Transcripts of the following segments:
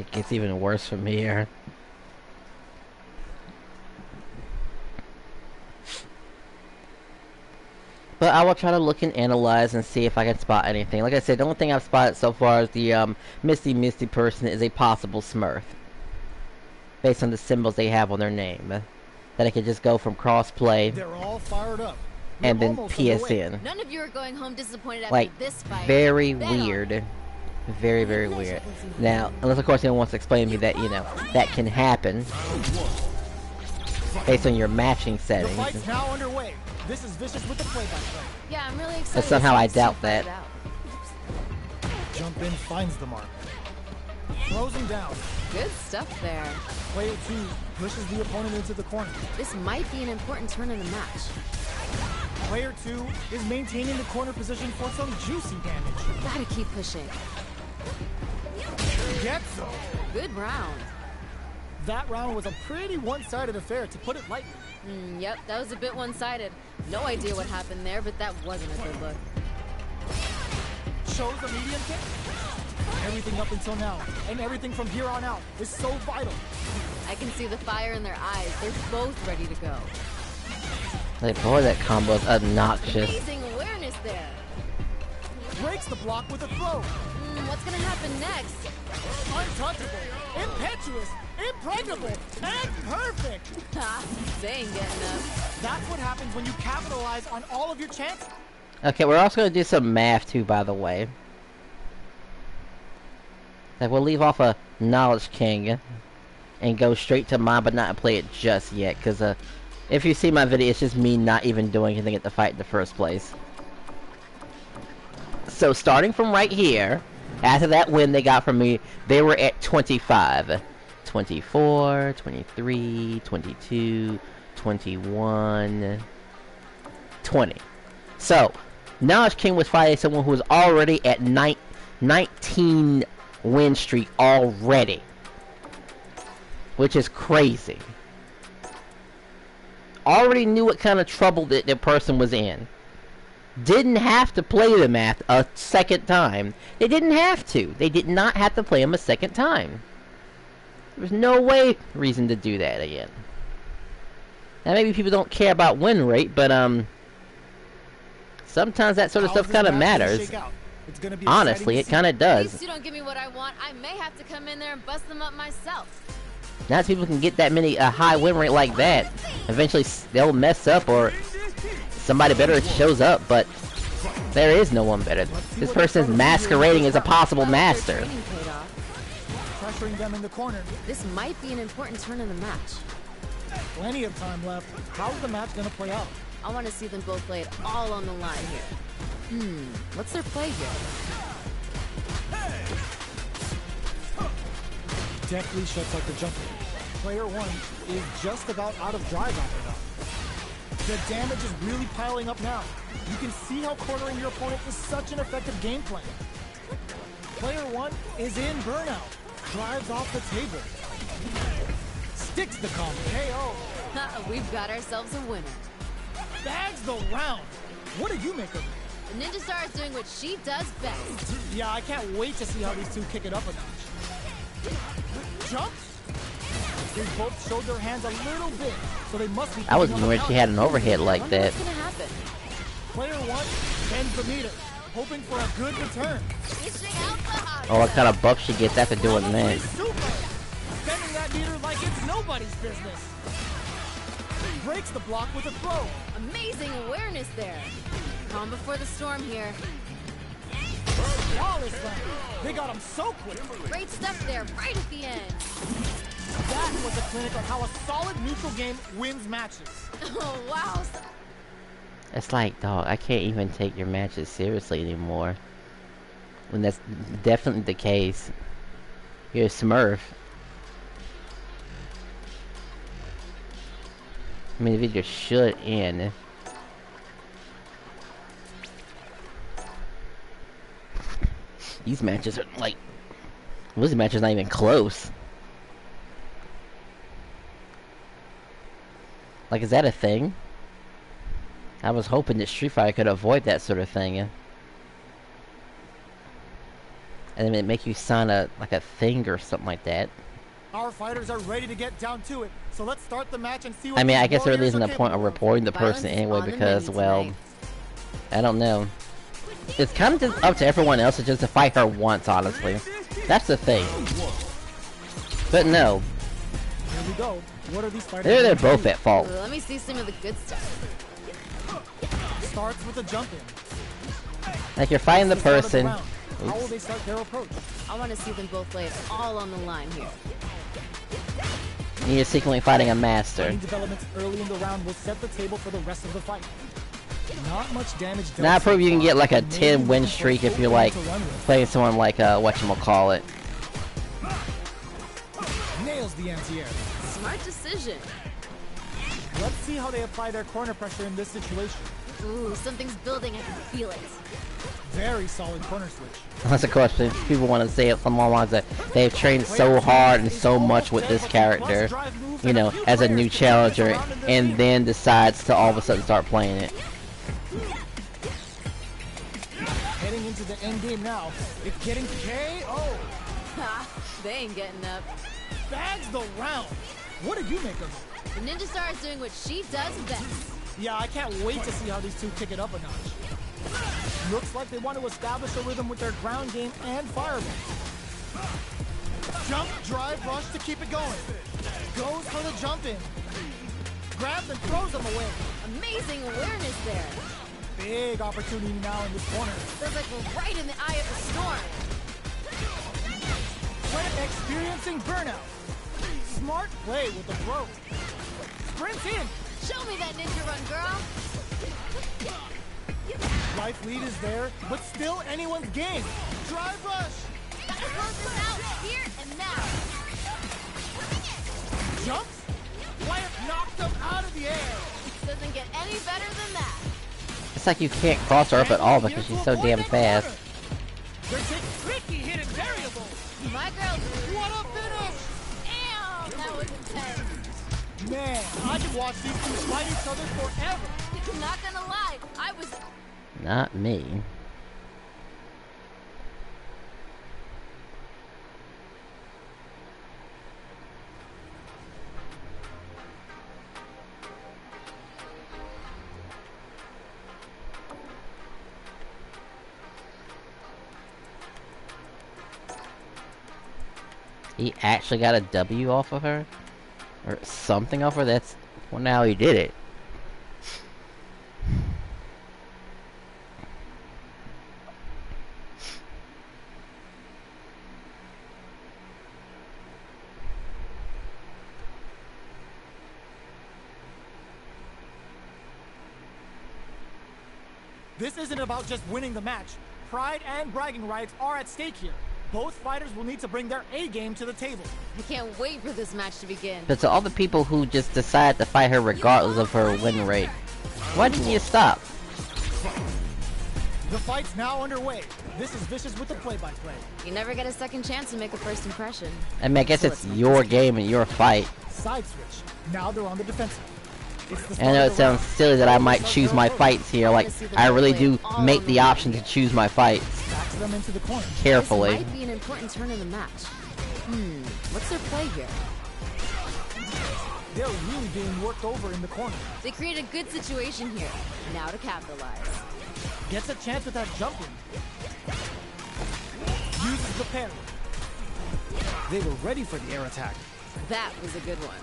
It gets even worse from here. But I will try to look and analyze and see if I can spot anything. Like I said, the only thing I've spotted so far is the Misty person is a possible Smurf. Based on the symbols they have on their name. That I could just go from crossplay. They're all fired up. And then PSN. None of you are going home disappointed after Like, this fight. very weird. Very, very weird. Now, unless of course anyone wants to explain to me that, you know, that can happen. Based on your matching settings. The fight's now underway. This is Vicious with the play-by-play. Yeah, I'm really excited. But somehow I doubt that. Jump in, finds the mark. Throws him down. Good stuff there. Player 2 pushes the opponent into the corner. This might be an important turn in the match. Player 2 is maintaining the corner position for some juicy damage. Gotta keep pushing. Gets him. Good round. That round was a pretty one-sided affair, to put it lightly. Yep, that was a bit one-sided. No idea what happened there, but that wasn't a good look. Shows the medium kick. Everything up until now, and everything from here on out, is so vital. I can see the fire in their eyes. They're both ready to go. Like, boy, that combo's obnoxious. Amazing awareness there. Breaks the block with a throw. What's gonna happen next? Untouchable, impetuous, impregnable, and perfect. Ha, they ain't getting up. That's what happens when you capitalize on all of your chances. Okay, we're also gonna do some math too, by the way. Like, we'll leave off a Knowledge King and go straight to mine, but not play it just yet, because if you see my video, it's just me not even doing anything at the fight in the first place. So starting from right here, after that win they got from me, they were at 25. 24, 23, 22, 21, 20. So, Knowledge King was fighting someone who was already at 19 win streak already. Which is crazy. Already knew what kind of trouble that the person was in. Didn't have to play the math a second time. They didn't have to. They did not have to play him a second time. There was no reason to do that again. Now maybe people don't care about win rate, but sometimes that sort of stuff kind of matters. Honestly, it kind of does. At least you don't give me what I want. I may have to come in there and bust them up myself. Not people can get that many high win rate like that. Eventually they'll mess up or somebody better shows up, but there is no one better. This person's masquerading as a possible master. Pressuring them in the corner. This might be an important turn in the match. Plenty of time left. How's the match gonna play out? I want to see them both lay it all on the line here. What's their play here? Deftly shuts out the jumper. Player 1 is just about out of drive after that. The damage is really piling up now. You can see how cornering your opponent is such an effective game plan. Player 1 is in burnout. Drives off the table. Sticks the combo. KO. We've got ourselves a winner. Bags the round. What do you make of it? The Ninja Star is doing what she does best. Yeah, I can't wait to see how these two kick it up a notch. Jumps? They both showed their hands a little bit, so they must be... I wasn't aware she had an overhead like that. What's gonna happen? Player 1 bends the meter, hoping for a good return. Oh, what kind of buff she gets after doing that. Bending that meter like it's nobody's business. Breaks the block with a throw. Amazing awareness there. Calm before the storm here. Flawless slam. They got him so quick. Great stuff there, right at the end. That was a clinic on how a solid neutral game wins matches. Oh, wow. It's like, dog, I can't even take your matches seriously anymore. When that's definitely the case. You're a Smurf. I mean, the video should end. These matches are like... Well, this match is not even close. Like, is that a thing? I was hoping that Street Fighter could avoid that sort of thing. And then it make you sign a thing or something like that. Our fighters are ready to get down to it, so let's start the match and see what I mean, these I guess there really warriors isn't are a point of capable of. reporting the person Violence is anyway on the because, menu well, tonight. I don't know. It's kind of just up to everyone else to just to fight her once, honestly. That's the thing. But no, Here we go. What are these fighters they're going to both do? at fault. Let me see some of the good stuff. Starts with a jump in. Like, you're fighting the It's start of person. round. How will they start their approach? I want to see them both lay it all on the line here. And you're secretly fighting a master. Any developments early in the round will set the table for the rest of the fight. Not much damage done. Now I so prove you can far, get like a but 10 maybe win we can streak put if you're full like game to run with. playing someone like whatchamacallit. Nails the anti-air. Smart decision. Let's see how they apply their corner pressure in this situation. Ooh, something's building. I can feel it. Very solid corner switch. That's a question. People want to say it from all lines that they've trained so hard and so much with this character, you know, as a new challenger, and then decides to all of a sudden start playing it. Heading into the end game now. It's getting KO. Ha! They ain't getting up. Bags the round. What did you make of it? The Ninja Star is doing what she does best. Yeah, I can't wait to see how these two kick it up a notch. Looks like they want to establish a rhythm with their ground game and fireball. Jump, drive, rush to keep it going. Goes for the jump in. Grabs and throws them away. Amazing awareness there. Big opportunity now in this corner. Feels like we're right in the eye of the storm. When experiencing burnout. Smart play with the throw. Sprint in. Show me that ninja run, girl. Life lead is there, but still anyone's game. Drive rush. Gotta close this out here and now. Jumps. Wyatt knocked him out of the air. Doesn't get any better than that. It's like you can't cross her up at all because she's so damn fast. They're taking tricky hidden variables. My girl. What a finish! Damn, that was intense. Man, I could watch these two fight each other forever. Not gonna lie, I was. Not me. He actually got a W off of her? Or something off her? That's... Well, now he did it. This isn't about just winning the match. Pride and bragging rights are at stake here. Both fighters will need to bring their A game to the table. I can't wait for this match to begin. But to all the people who just decide to fight her regardless of her win rate, why didn't you stop? The fight's now underway. This is Vicious with the play-by-play. You never get a second chance to make a first impression. I mean, I guess it's your game and your fight. Side switch. Now they're on the defensive. It's the And I know it start of sounds the round. silly that I might choose my fights here. Like, I really do make the option to choose my fights Backs them into the corner. carefully. This might be an important turn in the match. What's their play here? They're really being worked over in the corner. They create a good situation here. Now to capitalize. Gets a chance with that jump in. Uses the parry. They were ready for the air attack. That was a good one.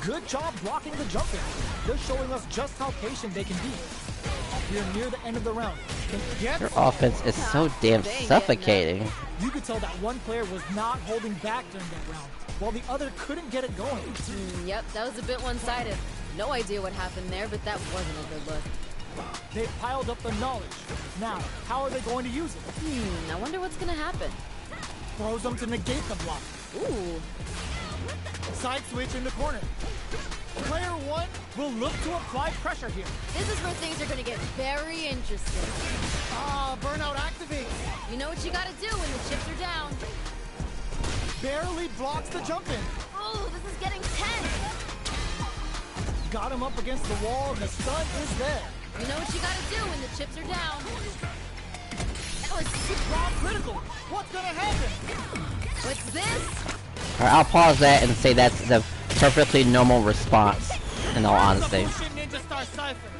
Good job blocking the jump in. They're showing us just how patient they can be. We're near the end of the round. Can get Your offense is so damn suffocating. You could tell that one player was not holding back during that round, while the other couldn't get it going. Yep, that was a bit one-sided. No idea what happened there, but that wasn't a good look. They piled up the knowledge. Now, how are they going to use it? I wonder what's gonna happen. Throws them to negate the block. Ooh, Side switch in the corner. Player one will look to apply pressure here. this is where things are gonna get very interesting. Burnout activates. You know what you gotta do when the chips are down. Barely blocks the jump in. Oh, this is getting tense. Got him up against the wall and the stun is there. You know what you gotta do when the chips are down. was Wrong critical. What's gonna happen? What's this? Alright, I'll pause that and say that's the perfectly normal response, in all honesty. Ninja Star Cypher.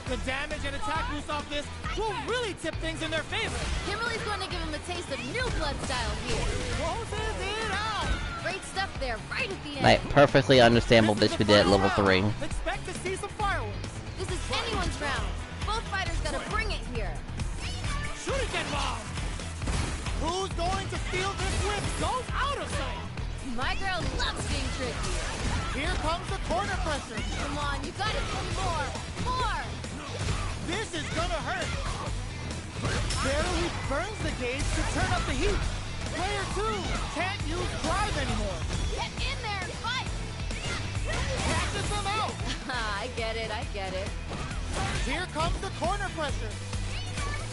The damage and attack boost off this will really tip things in their favor. Kimberly's going to give him a taste of new blood style here. Closes it out. Great stuff there, right at the end. Like, perfectly understandable bitch we did at level 3. Expect to see some fireworks. This is anyone's round. Both fighters gotta bring it here. Shuriken bomb. Who's going to steal this whip? Goes out of sight. My girl loves being tricky. Here comes the corner pressure. Come on, you gotta do more. More. This is gonna hurt. Barely burns the gauge to turn up the heat. Player 2 can't use drive anymore. Get in there and fight. Catches them out. I get it, I get it. Here comes the corner pressure.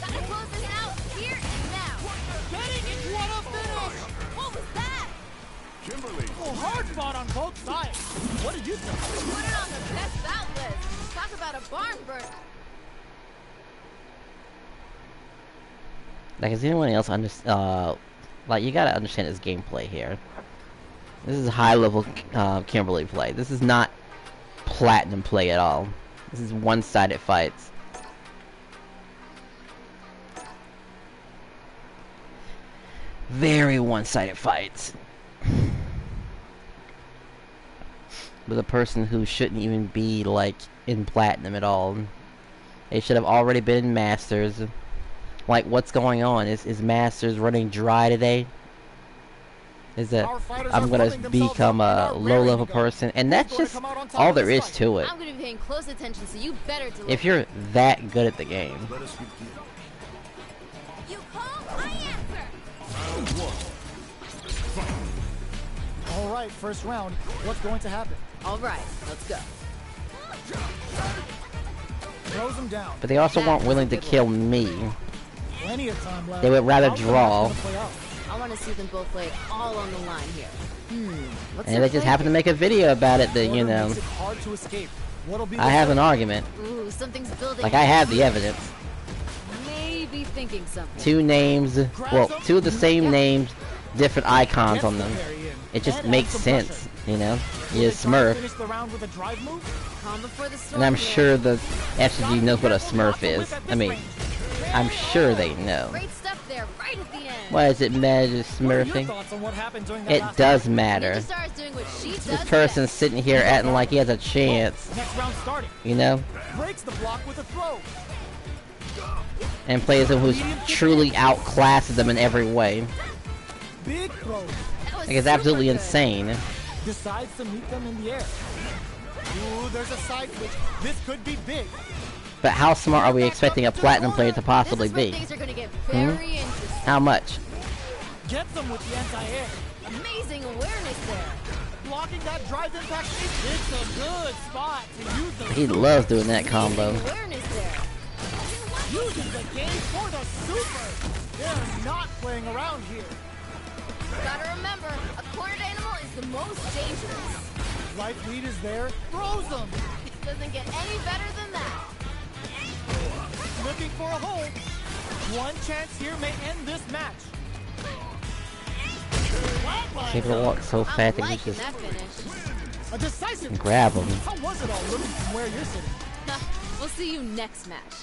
Gotta close this out here and now. Getting it, what a finish. What was that? Kimberly. Oh, hard fought on both sides. What did you think? Put it on the best bout list. Talk about a barn burner. Like, does anyone else understand? Like, you gotta understand this gameplay here. This is high level Kimberly play. This is not platinum play at all. This is one-sided fights. Very one-sided fights. With a person who shouldn't even be, like, in platinum at all. They should have already been in Masters. Like, what's going on? Is Masters running dry today? Is that I'm gonna become a low-level person? And that's just all there is to it. I'm gonna be paying close attention, so you better deliver. If you're that good at the game. Let us begin. You call, I answer. Round 1. Fight. All right, first round. What's going to happen? All right, let's go. Throws him down. But they also weren't willing to kill me. Plenty of time left. They would rather How's the draw. match gonna play out? I want to see them both lay it all on the line here. What's And their they just plan happen to make a video about it that, you Order know, makes it hard to escape. What'll be I the have an third? argument. here? Ooh, something's building. Like, I have the evidence. Maybe thinking something. Two names, well, two of the same names, different icons on them. It just makes sense, you know? You Smurf. Finish the round with a drive move? Calm before the storm. And I'm here. sure the FCG knows what a Smurf is. I mean, I'm sure they know. Great stuff there, right at the end. Why does it matter What are your smurfing? thoughts on what happened during that It last does round? matter. Ninja Star is doing what she does This person's best. sitting here acting like he has a chance, Next round starting. you know? Breaks the block with a throw. And plays him who's truly outclasses them in every way. Big throw. That was Like, it's absolutely super good. insane. Decides to meet them in the air. Ooh, there's a side switch. This could be big. But how smart are we expecting a platinum player to possibly This is where be? things are going to get very interesting. How much? Gets them with the anti-air. Amazing awareness there. Blocking that drive impact. It's a good spot to use the He loves doing that combo. Awareness there. using the game for the super. They're not playing around here. Gotta remember, a cornered animal is the most dangerous. Life lead is there. Throws them. It doesn't get any better than that. Looking for a hold. One chance here may end this match. People walk so I'm fast that you liking just that finish. A decisive. grab them. How was it all looking from where you're sitting? We'll see you next match.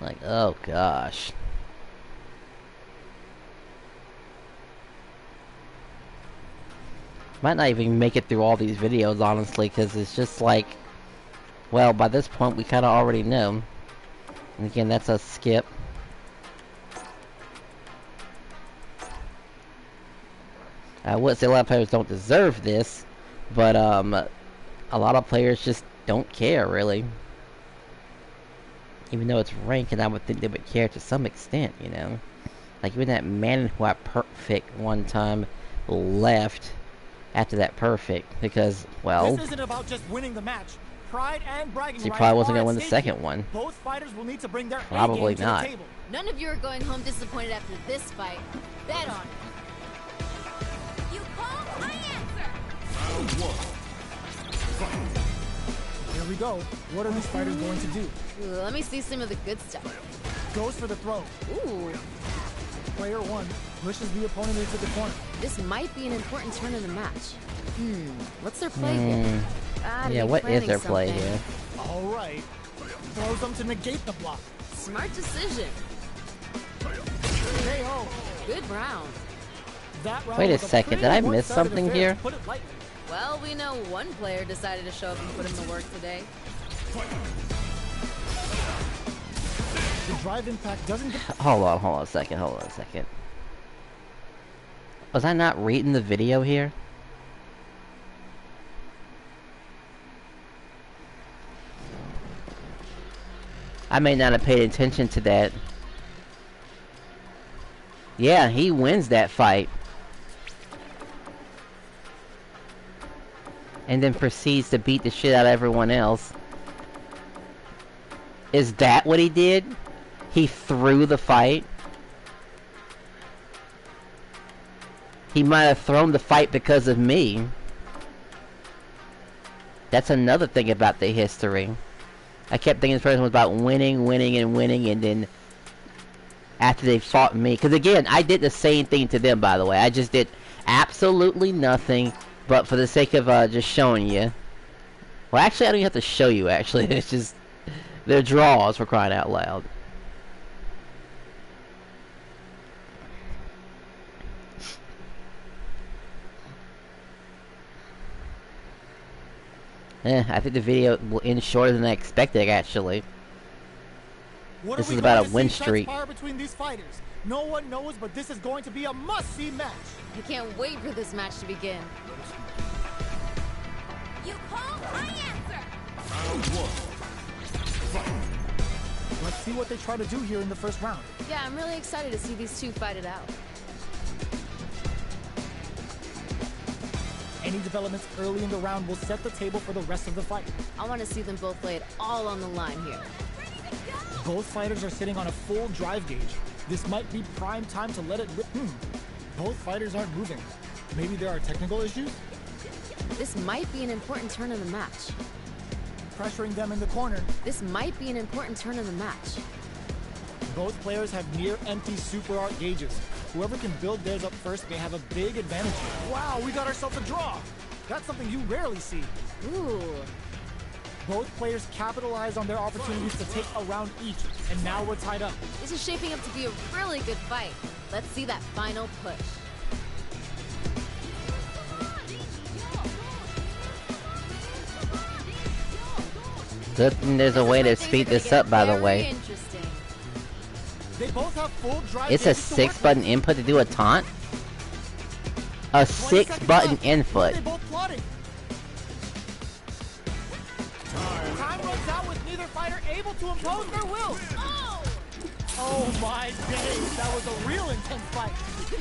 Like, oh gosh. Might not even make it through all these videos, honestly, because it's just like, well, by this point we kind of already know. And again, that's a skip. I would say a lot of players don't deserve this, but a lot of players just don't care, really. Even though it's ranked, and I would think they would care to some extent, you know. Like, even that man who got perfect one time left after that perfect because, well, This isn't about just winning the match. Pride and bragging he rights probably wasn't are gonna at win the stake second here. one. Both fighters will need to bring their A Probably game to not. the table. None of you are going home disappointed after this fight. Bet on it. You call, I answer. Round 1. Fight. Here we go. What are these fighters going to do? Ooh, let me see some of the good stuff. Goes for the throw. Ooh, Player 1 pushes the opponent into the corner. this might be an important turn in the match. What's their play here? Gotta Yeah, be what is planning their play something. here? All right. Throws them to negate the block. Smart decision. KO. Good round. That round Wait a was second, pretty did I miss one-sided something affair, here? to put it lightly. Well, we know one player decided to show up and put in the work today. The drive impact doesn't get Hold on a second. Was I not reading the video here? I may not have paid attention to that. Yeah, he wins that fight. And then proceeds to beat the shit out of everyone else. Is that what he did? He threw the fight? He might have thrown the fight because of me. That's another thing about the history. I kept thinking this person was about winning, and then after they fought me. Because again, I did the same thing to them, by the way. I just did absolutely nothing, but for the sake of just showing you. Well, actually, I don't even have to show you, actually. It's just, they're draws, for crying out loud. I think the video will end shorter than I expected, actually. What This are we is about going a to win see streak. transpire between these fighters? No one knows, but this is going to be a must-see match. I can't wait for this match to begin. You call, I answer! Round 1. Let's see what they try to do here in the first round. Yeah, I'm really excited to see these two fight it out. Any developments early in the round will set the table for the rest of the fight. I want to see them both lay it all on the line here. Both fighters are sitting on a full drive gauge. This might be prime time to let it rip. Both fighters aren't moving. Maybe there are technical issues? This might be an important turn in the match. Pressuring them in the corner. This might be an important turn in the match. Both players have near empty super art gauges. Whoever can build theirs up first may have a big advantage. Wow, we got ourselves a draw. That's something you rarely see. Ooh. Both players capitalize on their opportunities to take a round each, and now we're tied up. This is shaping up to be a really good fight. Let's see that final push. Good thing there's a way to speed this up, by the way. Interesting. They both have full drive It's a gauges to work 6-button with. input to do a taunt? A 20 seconds 6-button left. input. They both plotting. Time runs out with neither fighter able to impose their will. Oh! Oh my days, that was a real intense fight.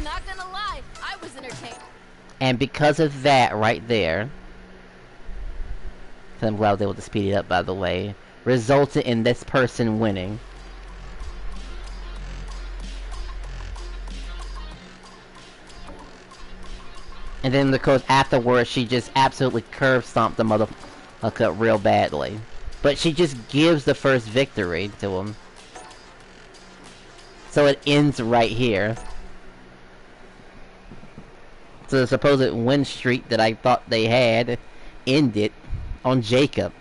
Not gonna lie, I was entertained. And because of that right there, 'cause I'm glad I was able to speed it up, by the way, resulted in this person winning. And then, of course, afterwards, she just absolutely curve stomped the motherfucker real badly. But she just gives the first victory to him. So it ends right here. So the supposed win streak that I thought they had ended on Jacob.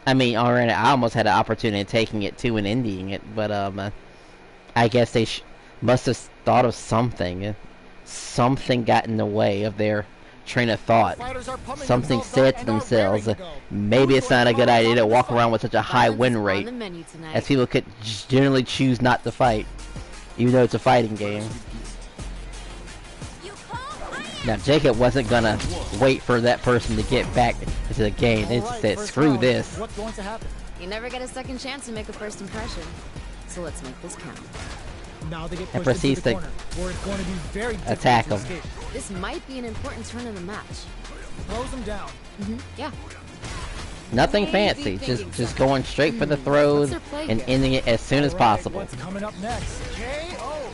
I mean, already I almost had an opportunity of taking it too and ending it, but I guess they must have thought of something. Something got in the way of their train of thought. Something said to themselves, maybe it's not a good idea to walk around with such a high win rate, as people could generally choose not to fight, even though it's a fighting game. Now, Jacob wasn't gonna wait for that person to get back into the game. They just said, screw this. What's going to happen? You never get a second chance to make a first impression. So let's make this count. Now they get And pushed into proceeds the to corner, where it's going to be very difficult attack to him. escape. This might be an important turn in the match. Throws them down. Yeah. Nothing Maybe fancy, thinking just going straight for the throws What's their play and here? ending it as soon as All right, possible. What's coming up next? KO.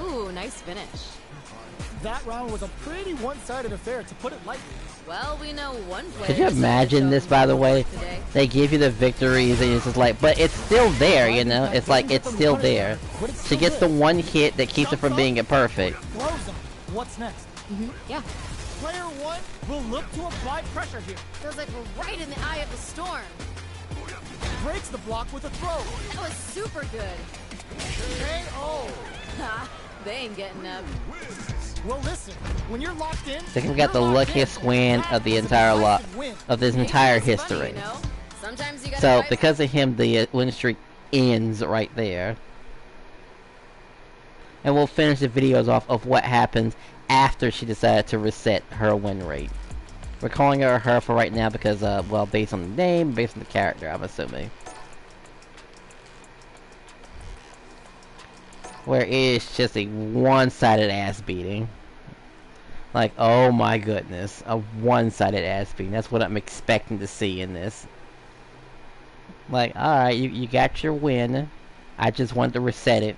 Ooh, nice finish. That round was a pretty one-sided affair, to put it lightly. Well, we know one player. Could you imagine this, by the way? They give you the victories and it's just like, but it's still there, you know? It's like, it's still there. She gets the one hit that keeps it from being perfect. What's next? Yeah. Player one will look to apply pressure here. Feels like we're right in the eye of the storm. Breaks the block with a throw. That was super good. KO. Ha, they ain't getting up. Well, listen, when you're locked in, I think we got the luckiest win of the entire lot of this entire history. Sometimes you gotta So fight because of him, the win streak ends right there. And we'll finish the videos off of what happens after she decided to reset her win rate. We're calling her for right now because, well, based on the name, based on the character, I'm assuming. Where it's just a one-sided ass beating. Like, oh my goodness, a one-sided ass beating. That's what I'm expecting to see in this. Like, alright, you got your win. I just wanted to reset it.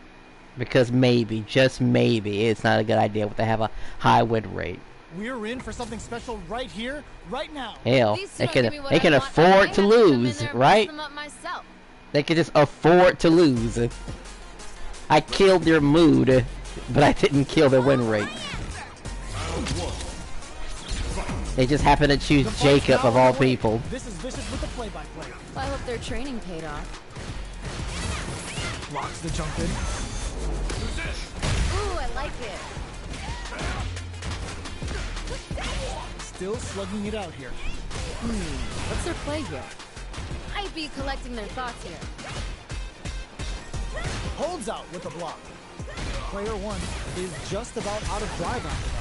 Because maybe, just maybe, it's not a good idea to have a high win rate. We're in for something special right here, right now. Hell, they can afford to lose, right? They can just afford to lose. I killed their mood, but I didn't kill their win rate. They just happen to choose Jacob of all people. This is Vicious with the play-by-play. Well, I hope their training paid off. Blocks the jump in. Ooh, I like it. Still slugging it out here. What's their play here? I'd be collecting their thoughts here. Holds out with the block. Player one is just about out of drive after that.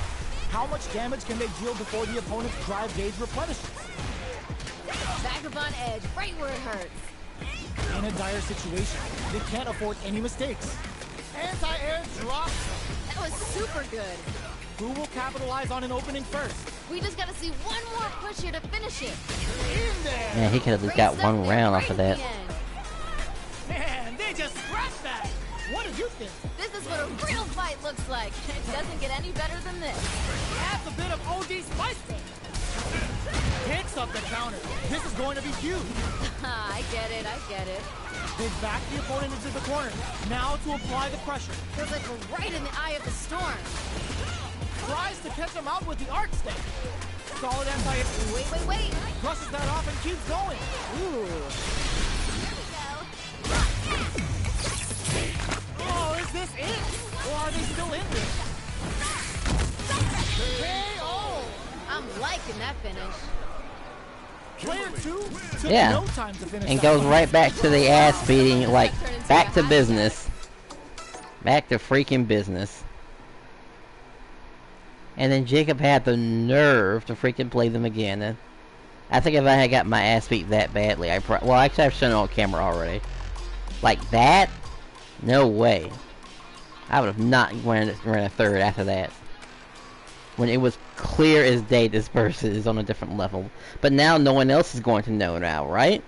How much damage can they deal before the opponent's drive gauge replenishes? Vagabond edge, right where it hurts. In a dire situation, they can't afford any mistakes. Anti-air drops. That was super good. Who will capitalize on an opening first? We just gotta see one more push here to finish it. In there. Yeah, he could have just got one round off of that. Man, they just scratched that. What did you think? This is what a real fight looks like. It doesn't get any better than this. Adds a bit of OD spice to it. Picks up the counter. This is going to be huge. I get it, I get it. They back the opponent into the corner. Now to apply the pressure. Feels like we're right in the eye of the storm. Tries to catch him out with the arc stick. Solid anti-air. Wait. Brushes that off and keeps going. Ooh. Oh, is this it? Or are they still in this? KO! I'm liking that finish. Player two took Yeah. no time to finish And that goes one. right back to the ass beating, like, back to business. Back to freaking business. And then Jacob had the nerve to freaking play them again. I think if I had got my ass beat that badly, well, actually I've shown it on camera already. Like that? No way. I would have not ran a third after that. When it was clear as day this person is on a different level. But now no one else is going to know now, right?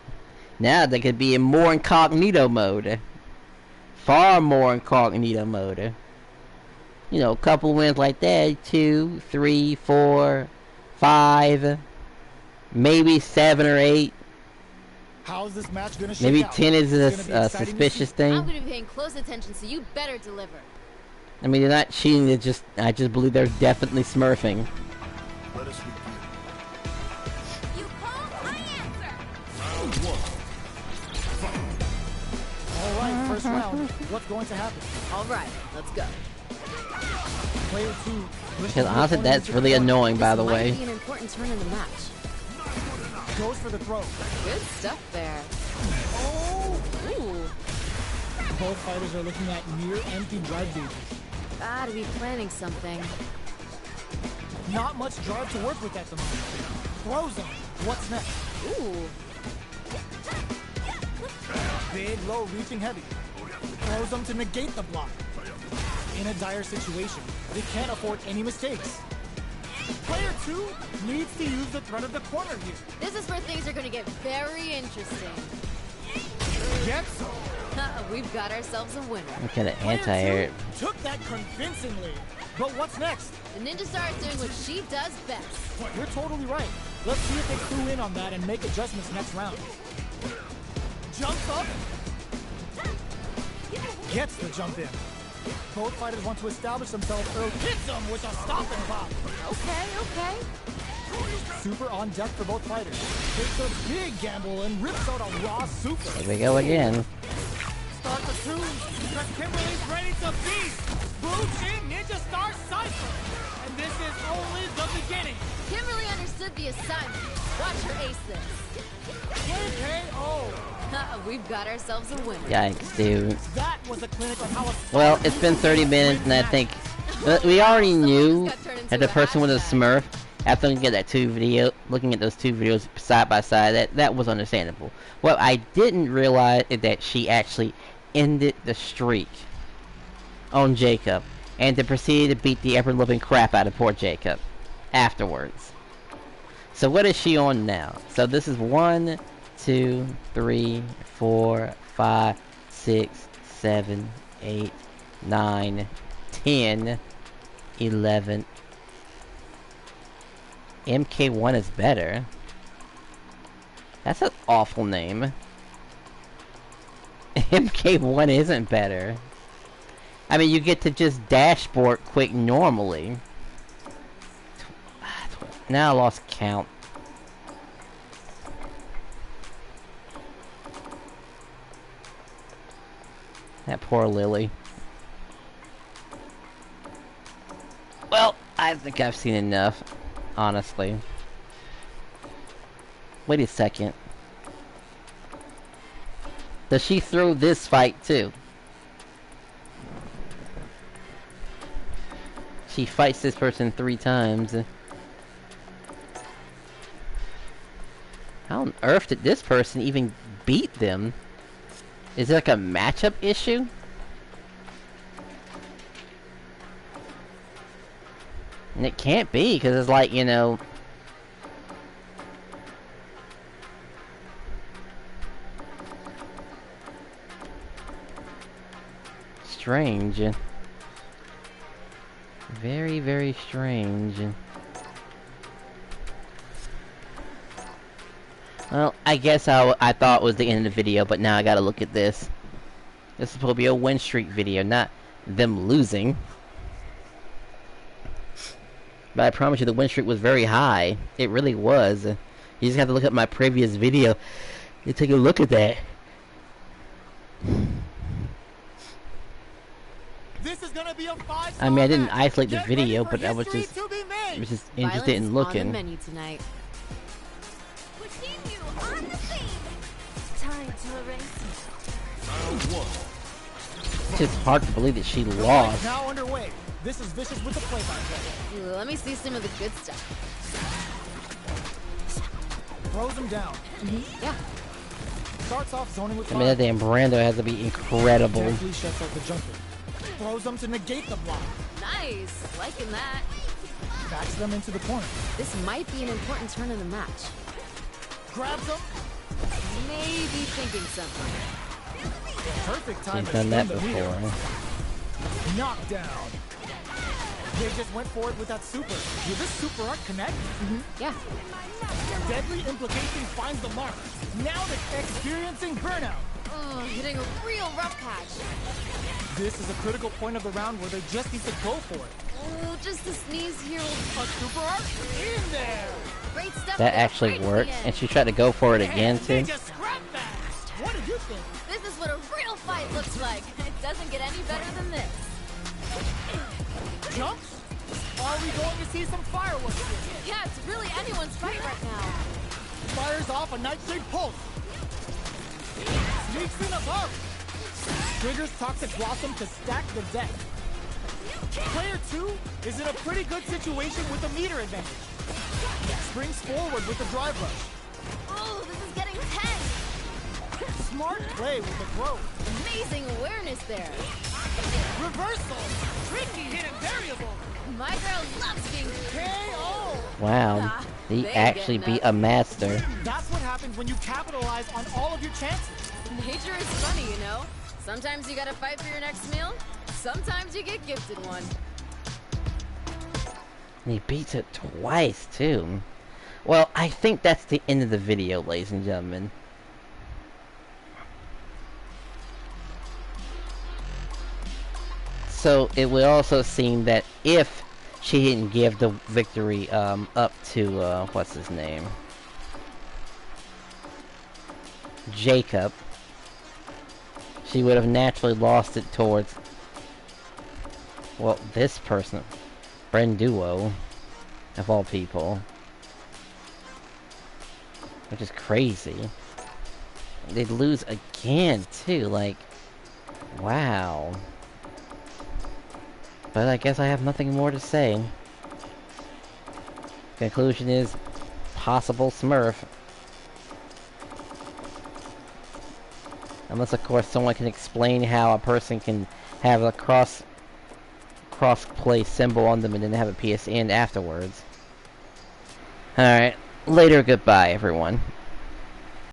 Now they could be in more incognito mode. Far more incognito mode. You know, a couple wins like that. 2, 3, 4, 5. Maybe 7 or 8. How's this match gonna shake Maybe out? 10 is It's gonna be a exciting to suspicious see. thing. I'm gonna be paying close attention, so you better deliver. I mean, they're not cheating. They're just, I just believe they're definitely smurfing. Let us begin. You call, I answer. Round one. All right, first round. What's going to happen? All right, let's go. Player two. Because honestly, that's really annoying, by the This way. might be an important turn in the match. Goes for the throw. Good stuff there. Oh! Ooh, Both fighters are looking at near empty drive gauges. gotta be planning something. Not much drive to work with at the moment. Throws him. What's next? Ooh, Big, low, reaching heavy. Throws him to negate the block. In a dire situation, they can't afford any mistakes. Player two needs to use the threat of the corner here. this is where things are gonna get very interesting. Gets We've got ourselves a winner. Look at it, Player anti-air. two took that convincingly. But what's next? The ninja star is doing what she does best. You're totally right. Let's see if they clue in on that and make adjustments next round. Jumps up. Gets the jump in. Both fighters want to establish themselves early. Hits them with a stop and pop. Okay. Super on deck for both fighters. Takes a big gamble and rips out a raw super. Here we go again. Start the tune because Kimberly's ready to beat Blue Chin Ninja Star Cypher. And this is only the beginning. Kimberly understood the assignment. Watch her ace this. KO. We've got ourselves a winner. Yikes, dude. That was a clinic on how Well, it's been 30 minutes, and I think we already knew that the person was a Smurf. After looking at those two videos side by side, that was understandable. What I didn't realize is that she actually ended the streak on Jacob, and then proceeded to beat the ever-living crap out of poor Jacob afterwards. So what is she on now? So this is 1, 2, 3, 4, 5, 6, 7, 8, 9, 10, 11. MK1 is better. That's an awful name. MK1 isn't better. I mean, you get to just dashboard quick normally. Now I lost count. That poor Lily. Well, I think I've seen enough, honestly. Wait a second. Does she throw this fight too? She fights this person 3 times. How on earth did this person even beat them? Is it like a matchup issue? And it can't be, because it's like, you know... strange. Very, very strange. Well, I guess I thought it was the end of the video, but now I gotta look at this. This is supposed to be a win streak video, not them losing. But I promise you the win streak was very high. It really was. You just have to look at my previous video and take a look at that. This is gonna be a 5-star I mean, I didn't match. isolate the Get video, ready for but I was history just to be made. interested in On the looking. menu tonight. Pushing you on the scene. Time to erase. Round 1. It's just hard to believe that she Fight lost. now underway. This is Vicious with the play-by-play. Ooh, let me see some of the good stuff. Throws him down. Yeah. Starts off zoning with I mean, that damn Brando has to be incredible. Deftly shuts out the jumper. Throws them to negate the block. Nice. Liking that. Backs them into the corner. This might be an important turn in the match. Grabs them. Maybe thinking something. Perfect time She's to done that spin the meter. before. Knockdown. They just went for it with that super. Will this super art connect? Yeah. Deadly implication finds the mark. Now they're experiencing burnout. Oh, hitting a real rough patch. This is a critical point of the round where they just need to go for it. Oh, just a sneeze here. A super art in there. Great stuff. That there, actually right at the works, end. and she tried to go for it again And they too. just scrap that. What did you think? This is what a real fight looks like. It doesn't get any better than this. Jumps? Are we going to see some fireworks here? Yeah, it's really anyone's fight right now. Fires off a nightshade pulse. Sneaks in above. Triggers Toxic Blossom to stack the deck. Player 2 is in a pretty good situation with a meter advantage. Springs forward with the drive rush. Oh, this is getting tense. Smart play with the throw. Amazing awareness there. Reversal. Tricky hidden variable. My girl loves being KO. Wow, he They actually getting beat up. a master. That's what happens when you capitalize on all of your chances. Nature is funny, you know. Sometimes you gotta fight for your next meal. Sometimes you get gifted one. And he beats it twice, too. Well, I think that's the end of the video, ladies and gentlemen. So, it would also seem that if she didn't give the victory, up to, what's his name? Jacob, she would have naturally lost it towards, well, this person, Brenduo, of all people, which is crazy. They'd lose again, too, like, wow. But I guess I have nothing more to say. Conclusion is, possible Smurf. Unless, of course, someone can explain how a person can have a cross-play symbol on them and then have a PSN afterwards. Alright, later, goodbye, everyone.